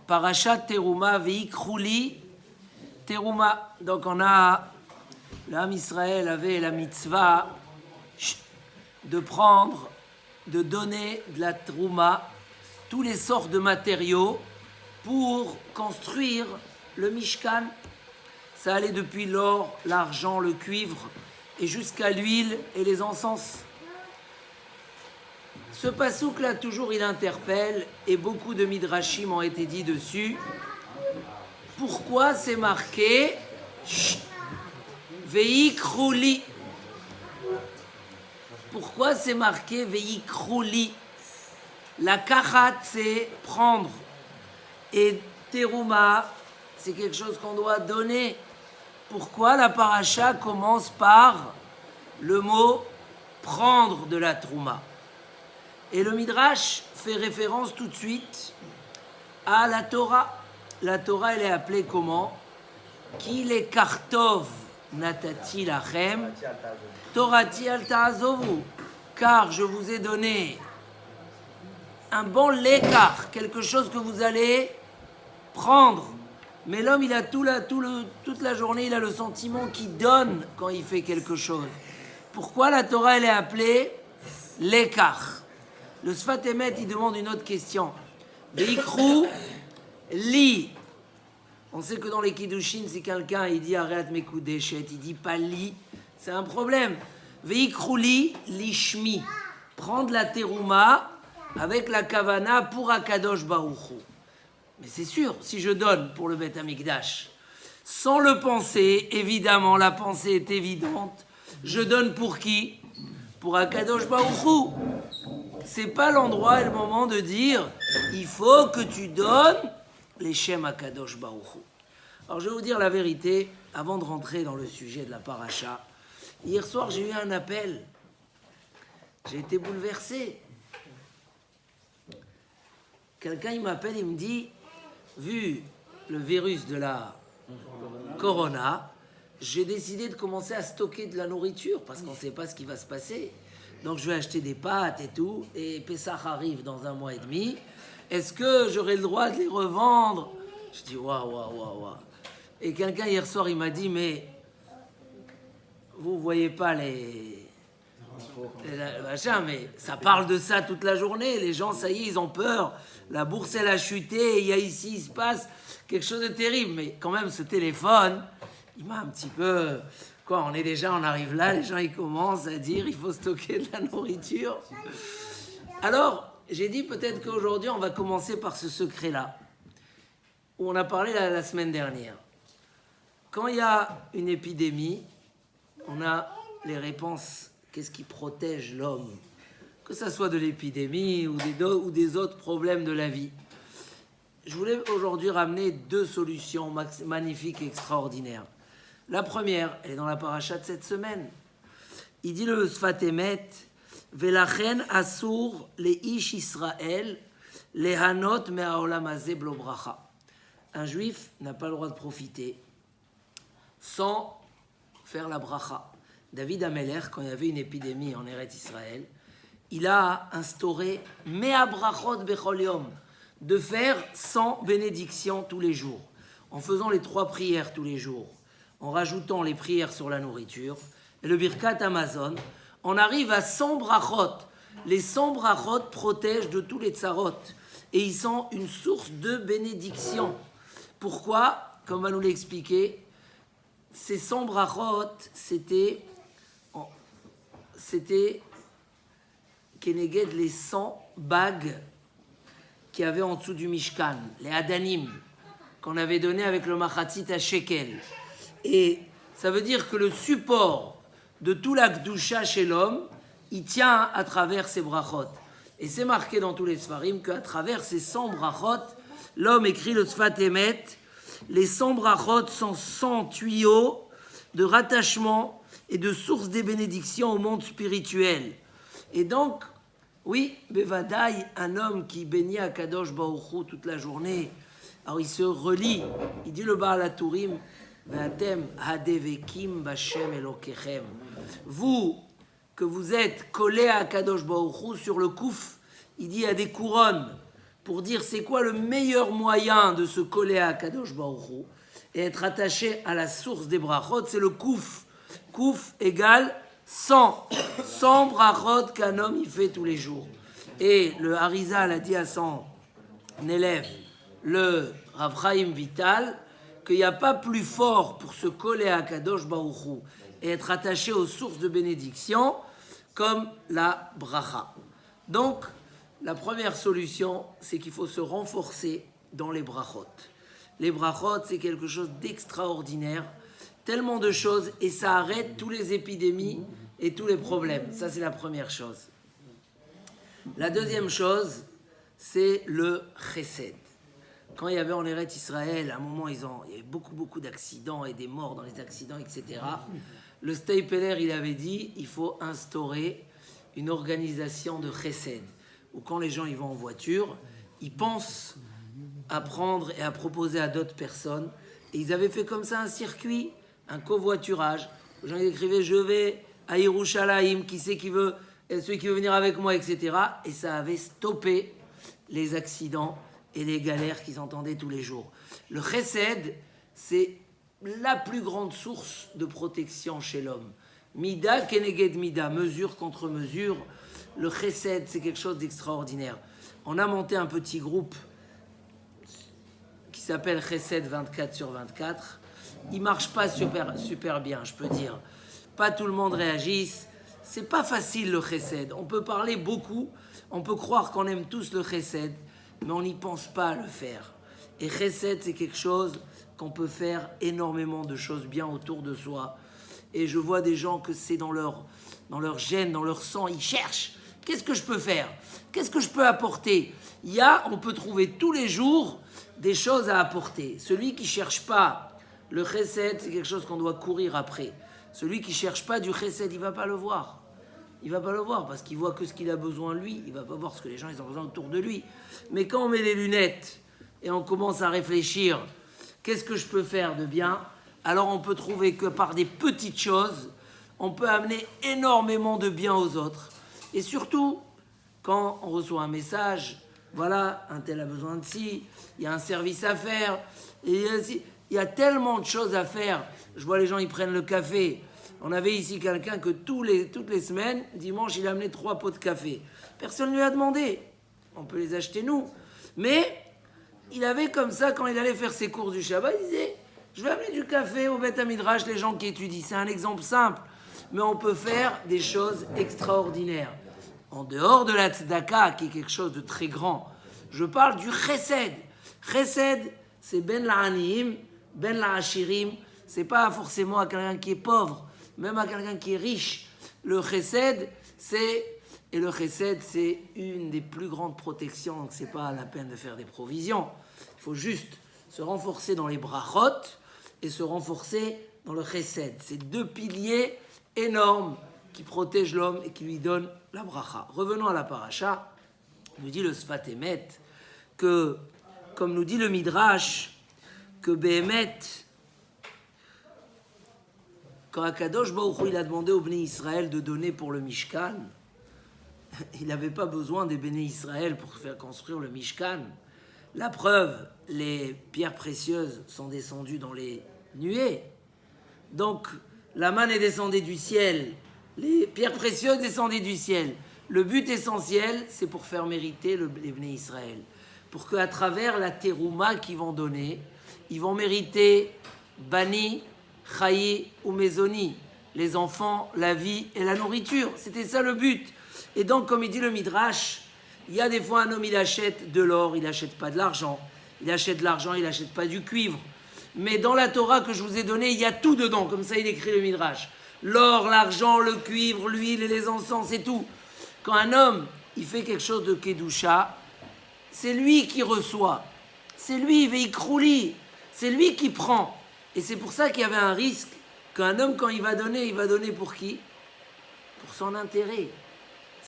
Parashat Teruma Veikrouli Teruma. Donc on a, l'âme Israël avait la mitzvah de prendre, de donner de la Teruma, tous les sortes de matériaux pour construire le Mishkan. Ça allait depuis l'or, l'argent, le cuivre et jusqu'à l'huile et les encens. Ce pasouk-là, toujours, il interpelle, et beaucoup de midrashim ont été dit dessus. Pourquoi c'est marqué Veikrouli? Pourquoi c'est marqué Veikrouli? La kachat, c'est prendre. Et teruma, c'est quelque chose qu'on doit donner. Pourquoi la paracha commence par le mot prendre de la trouma? Et le Midrash fait référence tout de suite à la Torah. La Torah, elle est appelée comment? Ki le kartov natati lachem, torati al ta'azovu. Car je vous ai donné un bon lékar, quelque chose que vous allez prendre. Mais l'homme, il a toute la journée, il a le sentiment qu'il donne quand il fait quelque chose. Pourquoi la Torah, elle est appelée lékar? Le Sfat Emet, il demande une autre question. Veikru li. On sait que dans les Kiddushin, si quelqu'un il dit arrête mes coups d'échette, il dit pas li, c'est un problème. Veikru li lishmi. Prendre la terouma avec la kavana pour Akadosh Baruch Hu. Mais c'est sûr, si je donne pour le Beth Amikdash, sans le penser, évidemment, la pensée est évidente, je donne pour qui? Pour Akadosh Baruch Hu. C'est pas l'endroit et le moment de dire il faut que tu donnes les Shem Akadosh Baruch Hu. Alors je vais vous dire la vérité avant de rentrer dans le sujet de la paracha. Hier soir j'ai eu un appel, j'ai été bouleversé. Quelqu'un il m'appelle, il me dit vu le virus de la corona, j'ai décidé de commencer à stocker de la nourriture parce qu'on ne sait pas ce qui va se passer. Donc je vais acheter des pâtes et tout, et Pessah arrive dans 1 mois et demi. Est-ce que j'aurai le droit de les revendre? Je dis waouh. Et quelqu'un hier soir, il m'a dit, mais vous voyez pas les machins, mais ça parle de ça toute la journée. Les gens, ça y est, ils ont peur. La bourse, elle a chuté, il se passe quelque chose de terrible. Mais quand même, ce téléphone, il m'a un petit peu... on arrive là, les gens ils commencent à dire il faut stocker de la nourriture. Alors, j'ai dit peut-être qu'aujourd'hui on va commencer par ce secret-là, où on a parlé la semaine dernière. Quand il y a une épidémie, on a les réponses, qu'est-ce qui protège l'homme? Que ça soit de l'épidémie ou des autres problèmes de la vie. Je voulais aujourd'hui ramener 2 solutions magnifiques et extraordinaires. La première, elle est dans la paracha de cette semaine. Il dit le Sfat Emet, Velachen asur le ish Israël lehanot me'aolam hazeh blo bracha. Un juif n'a pas le droit de profiter sans faire la bracha. David Ameler, quand il y avait une épidémie en Eretz Israël, il a instauré mea brachot bechol yom, de faire 100 bénédictions tous les jours, en faisant les 3 prières tous les jours, en rajoutant les prières sur la nourriture, et le Birkat Amazon, on arrive à 100 brachot. Les 100 brachot protègent de tous les tsarot, et ils sont une source de bénédiction. Pourquoi? Comme on va nous l'expliquer, ces 100 brachot, c'était Keneged les 100 bagues qu'il y avait en dessous du Mishkan, les Adanim, qu'on avait donné avec le Machatzit à Shekel. Et ça veut dire que le support de tout la Kedusha chez l'homme, il tient à travers ces brachot. Et c'est marqué dans tous les Sfarim qu'à travers ces 100 brachot, l'homme écrit le Sfat Emet, les 100 brachot sont 100 tuyaux de rattachement et de source des bénédictions au monde spirituel. Et donc, oui, Bevadaï, un homme qui bénit à Kadosh Baruch Hu toute la journée, alors il se relie, il dit le Baal HaTurim, vous, que vous êtes collés à Kadosh Baruch Hu sur le kouf, il dit il y a des couronnes pour dire c'est quoi le meilleur moyen de se coller à Kadosh Baruch Hu et être attaché à la source des brachot, c'est le kouf. Kouf égale 100. 100 brachot qu'un homme il fait tous les jours. Et le Harizal a dit à son élève, le Rav Chaim Vital, qu'il n'y a pas plus fort pour se coller à Kadosh Baruch Hu et être attaché aux sources de bénédiction comme la bracha. Donc, la première solution, c'est qu'il faut se renforcer dans les brachot. Les brachot, c'est quelque chose d'extraordinaire, tellement de choses, et ça arrête tous les épidémies et tous les problèmes. Ça, c'est la première chose. La deuxième chose, c'est le chesed. Quand il y avait en Eretz Israël, à un moment, il y avait beaucoup d'accidents et des morts dans les accidents, etc. Le Steipeler, il avait dit, il faut instaurer une organisation de chesed, où quand les gens ils vont en voiture, ils pensent à prendre et à proposer à d'autres personnes. Et ils avaient fait comme ça un circuit, un covoiturage. Les gens ils écrivaient, je vais à Yerushalayim, qui c'est qui veut, celui qui veut venir avec moi, etc. Et ça avait stoppé les accidents et les galères qu'ils entendaient tous les jours. Le chesed, c'est la plus grande source de protection chez l'homme. Mida keneged mida, mesure contre mesure. Le chesed, c'est quelque chose d'extraordinaire. On a monté un petit groupe qui s'appelle Chesed 24/24. Il marche pas super bien, je peux dire. Pas tout le monde réagisse. C'est pas facile le chesed. On peut parler beaucoup, on peut croire qu'on aime tous le chesed, mais on n'y pense pas à le faire. Et chesed, c'est quelque chose qu'on peut faire énormément de choses bien autour de soi. Et je vois des gens que c'est dans leur gène, dans leur sang, ils cherchent. Qu'est-ce que je peux faire? Qu'est-ce que je peux apporter? On peut trouver tous les jours des choses à apporter. Celui qui ne cherche pas le chesed, c'est quelque chose qu'on doit courir après. Celui qui ne cherche pas du chesed, il ne va pas le voir. Il ne va pas le voir parce qu'il voit que ce qu'il a besoin lui. Il ne va pas voir ce que les gens ils ont besoin autour de lui. Mais quand on met les lunettes et on commence à réfléchir, qu'est-ce que je peux faire de bien? Alors on peut trouver que par des petites choses, on peut amener énormément de bien aux autres. Et surtout, quand on reçoit un message, voilà, un tel a besoin de ci, il y a un service à faire, et il y a tellement de choses à faire. Je vois les gens, ils prennent le café. On avait ici quelqu'un que toutes les semaines, dimanche, il a amené 3 pots de café. Personne ne lui a demandé. On peut les acheter nous. Mais il avait comme ça, quand il allait faire ses courses du Shabbat, il disait, je vais amener du café au Beth Midrash, les gens qui étudient. C'est un exemple simple. Mais on peut faire des choses extraordinaires. En dehors de la tzedaka, qui est quelque chose de très grand, je parle du chesed. Chesed, c'est ben la'aniim, ben la'ashirim. C'est pas forcément à quelqu'un qui est pauvre, même à quelqu'un qui est riche. Le chesed, c'est une des plus grandes protections, donc c'est pas la peine de faire des provisions. Il faut juste se renforcer dans les brachot et se renforcer dans le chesed. C'est 2 piliers énormes qui protègent l'homme et qui lui donnent la bracha. Revenons à la paracha. Nous dit le Sfat Emet que, comme nous dit le Midrash, que Behemet, quand Akadosh Baruch Hu, il a demandé aux Béné Israël de donner pour le Mishkan, il n'avait pas besoin des Béné Israël pour faire construire le Mishkan. La preuve, les pierres précieuses sont descendues dans les nuées. Donc, la manne est descendue du ciel, les pierres précieuses descendaient du ciel. Le but essentiel, c'est pour faire mériter les Béné Israël. Pour qu'à travers la terouma qu'ils vont donner, ils vont mériter Bani, Chayi ou Mezoni, les enfants, la vie et la nourriture. C'était ça le but. Et donc, comme il dit le Midrash, il y a des fois un homme, il achète de l'or, il n'achète pas de l'argent. Il achète de l'argent, il n'achète pas du cuivre. Mais dans la Torah que je vous ai donnée, il y a tout dedans, comme ça il écrit le Midrash. L'or, l'argent, le cuivre, l'huile et les encens, c'est tout. Quand un homme, il fait quelque chose de Kedusha, c'est lui qui reçoit. C'est lui, Veikrouli. C'est lui qui prend. Et c'est pour ça qu'il y avait un risque qu'un homme, quand il va donner pour qui? Pour son intérêt.